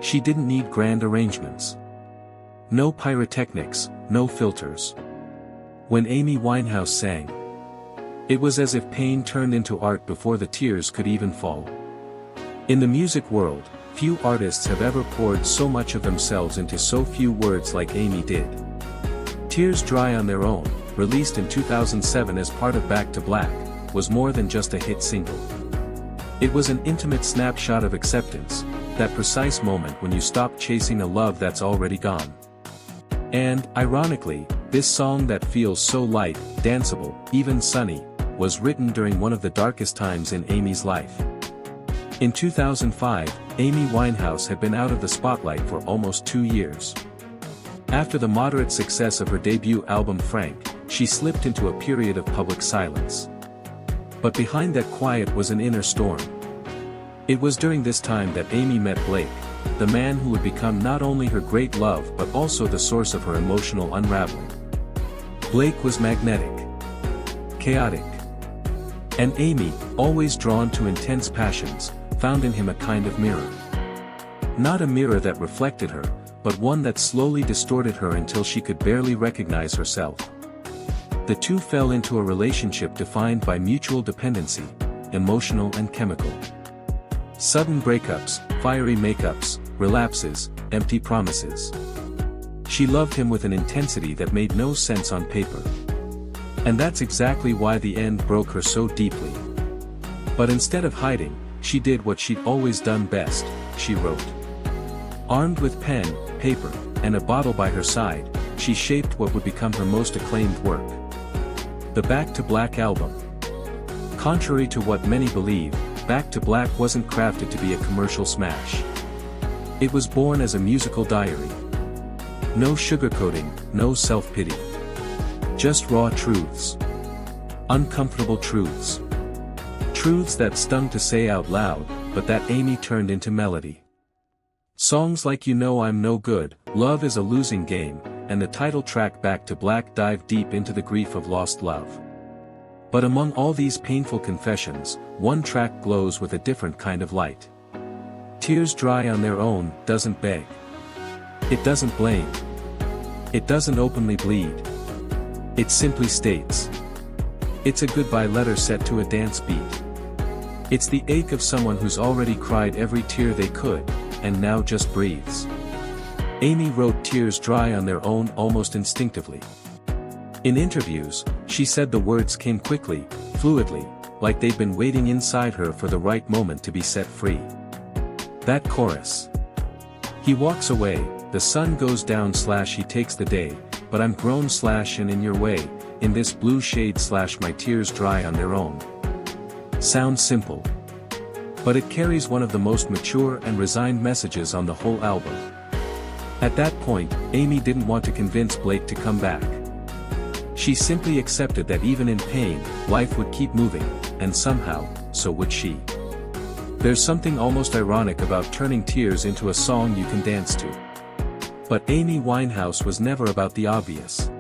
She didn't need grand arrangements. No pyrotechnics, no filters. When Amy Winehouse sang, it was as if pain turned into art before the tears could even fall. In the music world, few artists have ever poured so much of themselves into so few words like Amy did. Tears Dry on Their Own, released in 2007 as part of Back to Black, was more than just a hit single. It was an intimate snapshot of acceptance, that precise moment when you stop chasing a love that's already gone. And, ironically, this song that feels so light, danceable, even sunny, was written during one of the darkest times in Amy's life. In 2005, Amy Winehouse had been out of the spotlight for almost 2 years. After the moderate success of her debut album Frank, she slipped into a period of public silence. But behind that quiet was an inner storm. It was during this time that Amy met Blake, the man who would become not only her great love but also the source of her emotional unraveling. Blake was magnetic, chaotic, and Amy, always drawn to intense passions, found in him a kind of mirror. Not a mirror that reflected her, but one that slowly distorted her until she could barely recognize herself. The two fell into a relationship defined by mutual dependency, emotional and chemical. Sudden breakups, fiery makeups, relapses, empty promises. She loved him with an intensity that made no sense on paper. And that's exactly why the end broke her so deeply. But instead of hiding, she did what she'd always done best, she wrote. Armed with pen, paper, and a bottle by her side, she shaped what would become her most acclaimed work. The Back to Black album. Contrary to what many believe, Back to Black wasn't crafted to be a commercial smash. It was born as a musical diary. No sugarcoating, no self-pity. Just raw truths. Uncomfortable truths. Truths that stung to say out loud, but that Amy turned into melody. Songs like You Know I'm No Good, Love is a Losing Game, and the title track Back to Black dive deep into the grief of lost love. But among all these painful confessions, one track glows with a different kind of light. Tears Dry on Their Own doesn't beg. It doesn't blame. It doesn't openly bleed. It simply states. It's a goodbye letter set to a dance beat. It's the ache of someone who's already cried every tear they could, and now just breathes. Amy wrote Tears Dry on Their Own almost instinctively. In interviews, she said the words came quickly, fluidly, like they'd been waiting inside her for the right moment to be set free. That chorus. He walks away, the sun goes down / he takes the day, but I'm grown / and in your way, in this blue shade / my tears dry on their own. Sounds simple. But it carries one of the most mature and resigned messages on the whole album. At that point, Amy didn't want to convince Blake to come back. She simply accepted that even in pain, life would keep moving, and somehow, so would she. There's something almost ironic about turning tears into a song you can dance to. But Amy Winehouse was never about the obvious.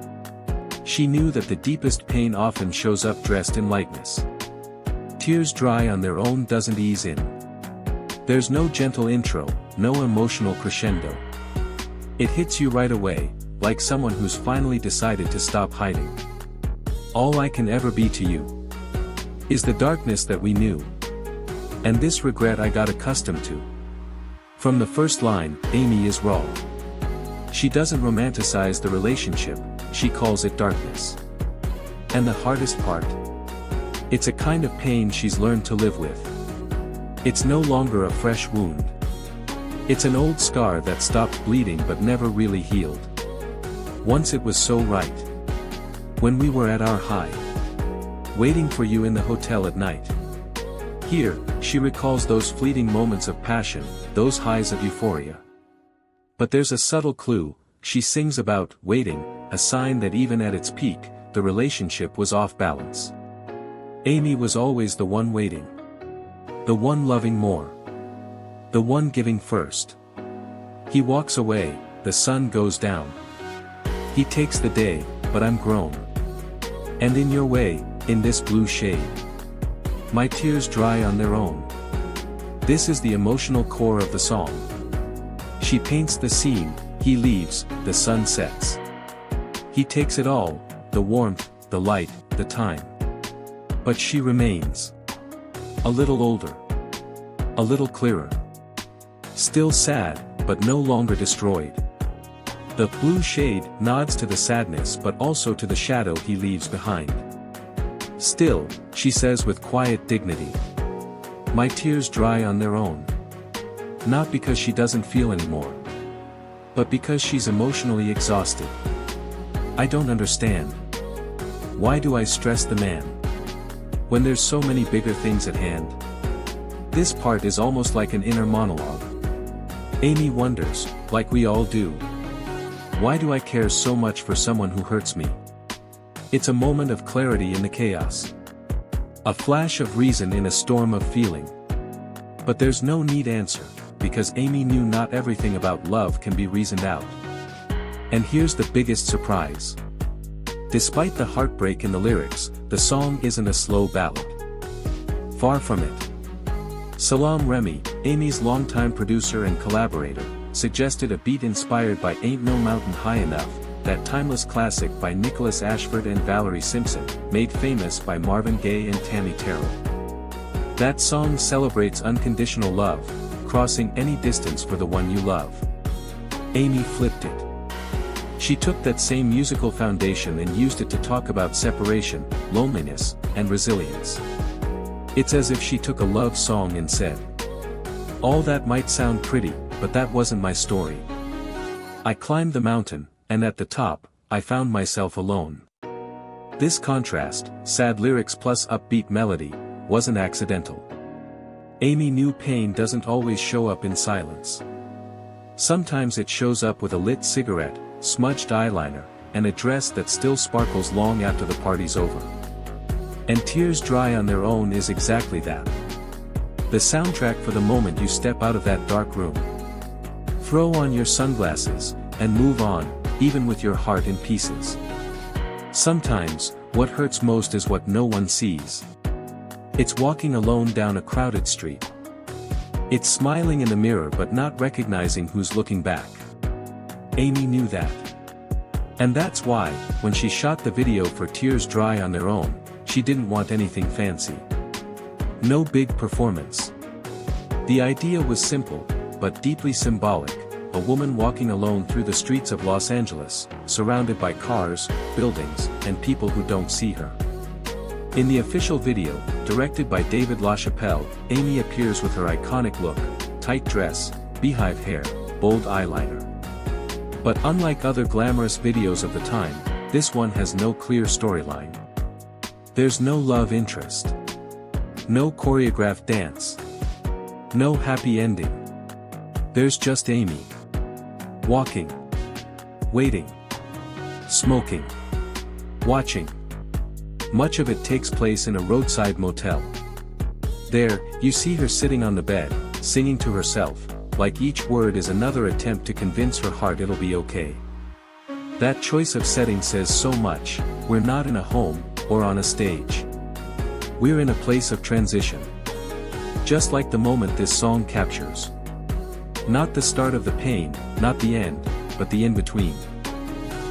She knew that the deepest pain often shows up dressed in lightness. Tears Dry on Their Own doesn't ease in. There's no gentle intro, no emotional crescendo. It hits you right away, like someone who's finally decided to stop hiding. All I can ever be to you is the darkness that we knew, and this regret I got accustomed to. From the first line, Amy is raw. She doesn't romanticize the relationship, she calls it darkness. And the hardest part? It's a kind of pain she's learned to live with. It's no longer a fresh wound. It's an old scar that stopped bleeding but never really healed. Once it was so right. When we were at our high. Waiting for you in the hotel at night. Here, she recalls those fleeting moments of passion, those highs of euphoria. But there's a subtle clue. She sings about waiting, a sign that even at its peak, the relationship was off balance. Amy was always the one waiting. The one loving more. The one giving first. He walks away, the sun goes down. He takes the day, but I'm grown. And in your way, in this blue shade. My tears dry on their own. This is the emotional core of the song. She paints the scene, he leaves, the sun sets. He takes it all, the warmth, the light, the time. But she remains. A little older. A little clearer. Still sad, but no longer destroyed. The blue shade nods to the sadness but also to the shadow he leaves behind. Still, she says with quiet dignity, my tears dry on their own. Not because she doesn't feel anymore, but because she's emotionally exhausted. I don't understand. Why do I stress the man? When there's so many bigger things at hand. This part is almost like an inner monologue. Amy wonders, like we all do. Why do I care so much for someone who hurts me? It's a moment of clarity in the chaos. A flash of reason in a storm of feeling. But there's no neat answer, because Amy knew not everything about love can be reasoned out. And here's the biggest surprise. Despite the heartbreak in the lyrics, the song isn't a slow ballad. Far from it. Salam Remy, Amy's longtime producer and collaborator, suggested a beat inspired by Ain't No Mountain High Enough, that timeless classic by Nickolas Ashford and Valerie Simpson, made famous by Marvin Gaye and Tammi Terrell. That song celebrates unconditional love, crossing any distance for the one you love. Amy flipped it. She took that same musical foundation and used it to talk about separation, loneliness, and resilience. It's as if she took a love song and said, all that might sound pretty, but that wasn't my story. I climbed the mountain, and at the top, I found myself alone. This contrast, sad lyrics plus upbeat melody, wasn't accidental. Amy knew pain doesn't always show up in silence. Sometimes it shows up with a lit cigarette, smudged eyeliner, and a dress that still sparkles long after the party's over. And Tears Dry on Their Own is exactly that. The soundtrack for the moment you step out of that dark room. Throw on your sunglasses, and move on, even with your heart in pieces. Sometimes, what hurts most is what no one sees. It's walking alone down a crowded street. It's smiling in the mirror but not recognizing who's looking back. Amy knew that. And that's why, when she shot the video for Tears Dry on Their Own, she didn't want anything fancy. No big performance. The idea was simple, but deeply symbolic, a woman walking alone through the streets of Los Angeles, surrounded by cars, buildings, and people who don't see her. In the official video, directed by David LaChapelle, Amy appears with her iconic look, tight dress, beehive hair, bold eyeliner. But unlike other glamorous videos of the time, this one has no clear storyline. There's no love interest. No choreographed dance. No happy ending. There's just Amy. Walking. Waiting. Smoking. Watching. Much of it takes place in a roadside motel. There, you see her sitting on the bed, singing to herself, like each word is another attempt to convince her heart it'll be okay. That choice of setting says so much. We're not in a home, or on a stage. We're in a place of transition. Just like the moment this song captures. Not the start of the pain, not the end, but the in-between.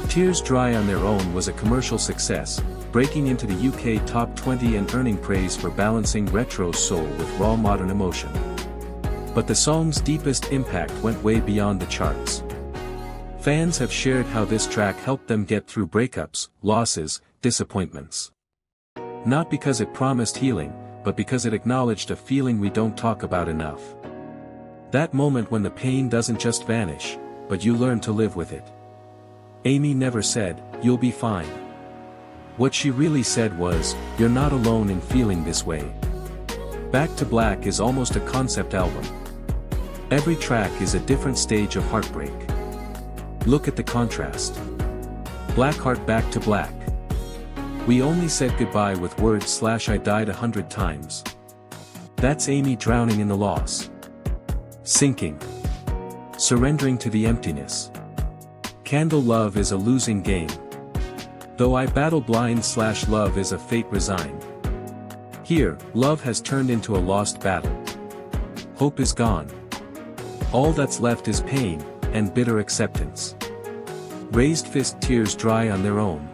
Tears Dry on Their Own was a commercial success, breaking into the UK top 20 and earning praise for balancing retro soul with raw modern emotion. But the song's deepest impact went way beyond the charts. Fans have shared how this track helped them get through breakups, losses, disappointments. Not because it promised healing, but because it acknowledged a feeling we don't talk about enough. That moment when the pain doesn't just vanish, but you learn to live with it. Amy never said, "You'll be fine." What she really said was, "You're not alone in feeling this way." Back to Black is almost a concept album. Every track is a different stage of heartbreak. Look at the contrast. Blackheart Back to Black. We only said goodbye with words / I died 100 times. That's Amy drowning in the loss. Sinking. Surrendering to the emptiness. Candle Love is a losing game. Though I battle blind / love is a fate resigned. Here, love has turned into a lost battle. Hope is gone. All that's left is pain, and bitter acceptance. Raised fist tears dry on their own.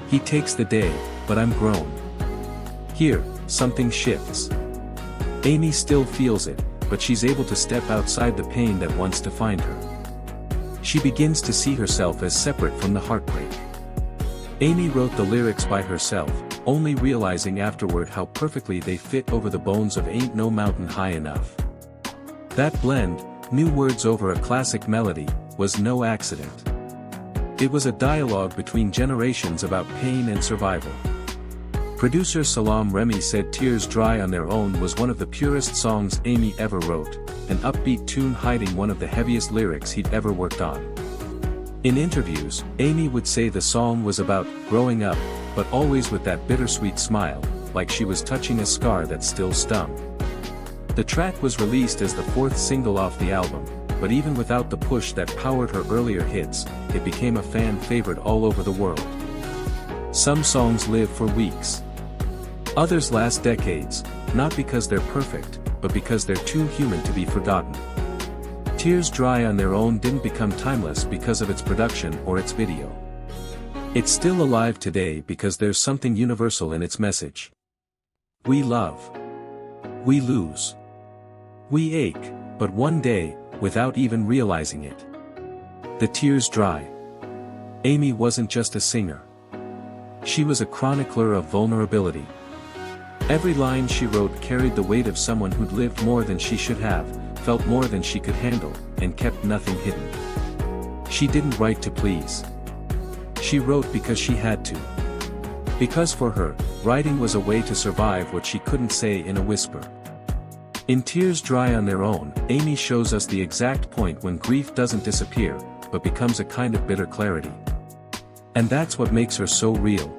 He takes the day, but I'm grown. Here, something shifts. Amy still feels it, but she's able to step outside the pain that once defined her. She begins to see herself as separate from the heartbreak. Amy wrote the lyrics by herself, only realizing afterward how perfectly they fit over the bones of Ain't No Mountain High Enough. That blend, new words over a classic melody, was no accident. It was a dialogue between generations about pain and survival. Producer Salam Remy said Tears Dry on Their Own was one of the purest songs Amy ever wrote, an upbeat tune hiding one of the heaviest lyrics he'd ever worked on. In interviews, Amy would say the song was about growing up, but always with that bittersweet smile, like she was touching a scar that still stung. The track was released as the fourth single off the album, but even without the push that powered her earlier hits, it became a fan favorite all over the world. Some songs live for weeks. Others last decades, not because they're perfect, but because they're too human to be forgotten. Tears Dry on Their Own didn't become timeless because of its production or its video. It's still alive today because there's something universal in its message. We love. We lose. We ache, but one day, without even realizing it, the tears dry. Amy wasn't just a singer. She was a chronicler of vulnerability. Every line she wrote carried the weight of someone who'd lived more than she should have, felt more than she could handle, and kept nothing hidden. She didn't write to please. She wrote because she had to. Because for her, writing was a way to survive what she couldn't say in a whisper. In Tears Dry on Their Own, Amy shows us the exact point when grief doesn't disappear, but becomes a kind of bitter clarity. And that's what makes her so real.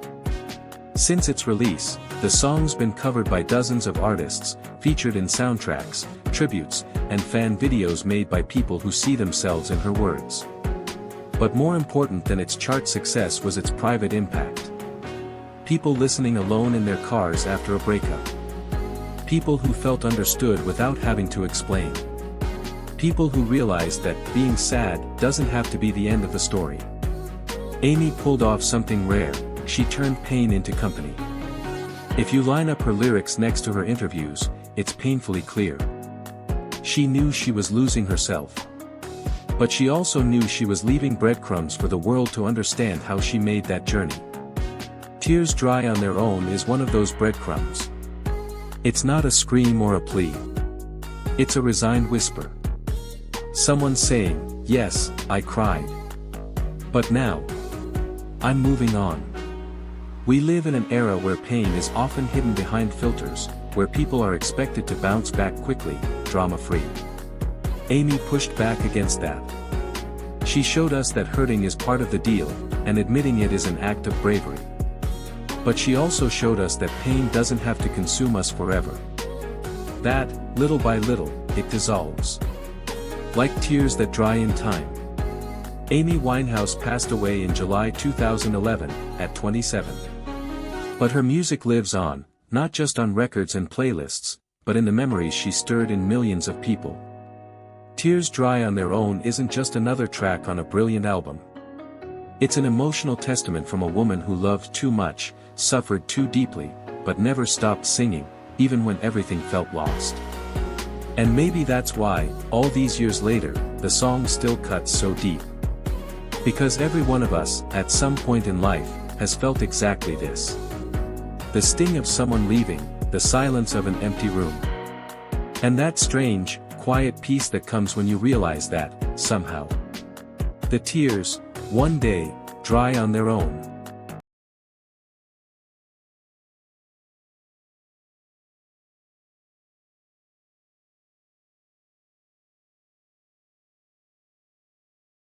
Since its release, the song's been covered by dozens of artists, featured in soundtracks, tributes, and fan videos made by people who see themselves in her words. But more important than its chart success was its private impact. People listening alone in their cars after a breakup. People who felt understood without having to explain. People who realized that being sad doesn't have to be the end of the story. Amy pulled off something rare. She turned pain into company. If you line up her lyrics next to her interviews, it's painfully clear. She knew she was losing herself. But she also knew she was leaving breadcrumbs for the world to understand how she made that journey. Tears Dry on Their Own is one of those breadcrumbs. It's not a scream or a plea. It's a resigned whisper. Someone saying, yes, I cried. But now, I'm moving on. We live in an era where pain is often hidden behind filters, where people are expected to bounce back quickly, drama-free. Amy pushed back against that. She showed us that hurting is part of the deal, and admitting it is an act of bravery. But she also showed us that pain doesn't have to consume us forever. That, little by little, it dissolves. Like tears that dry in time. Amy Winehouse passed away in July 2011, at 27. But her music lives on, not just on records and playlists, but in the memories she stirred in millions of people. Tears Dry on Their Own isn't just another track on a brilliant album. It's an emotional testament from a woman who loved too much, suffered too deeply, but never stopped singing, even when everything felt lost. And maybe that's why, all these years later, the song still cuts so deep. Because every one of us, at some point in life, has felt exactly this. The sting of someone leaving, the silence of an empty room. And that strange, quiet peace that comes when you realize that, somehow, the tears, one day, dry on their own.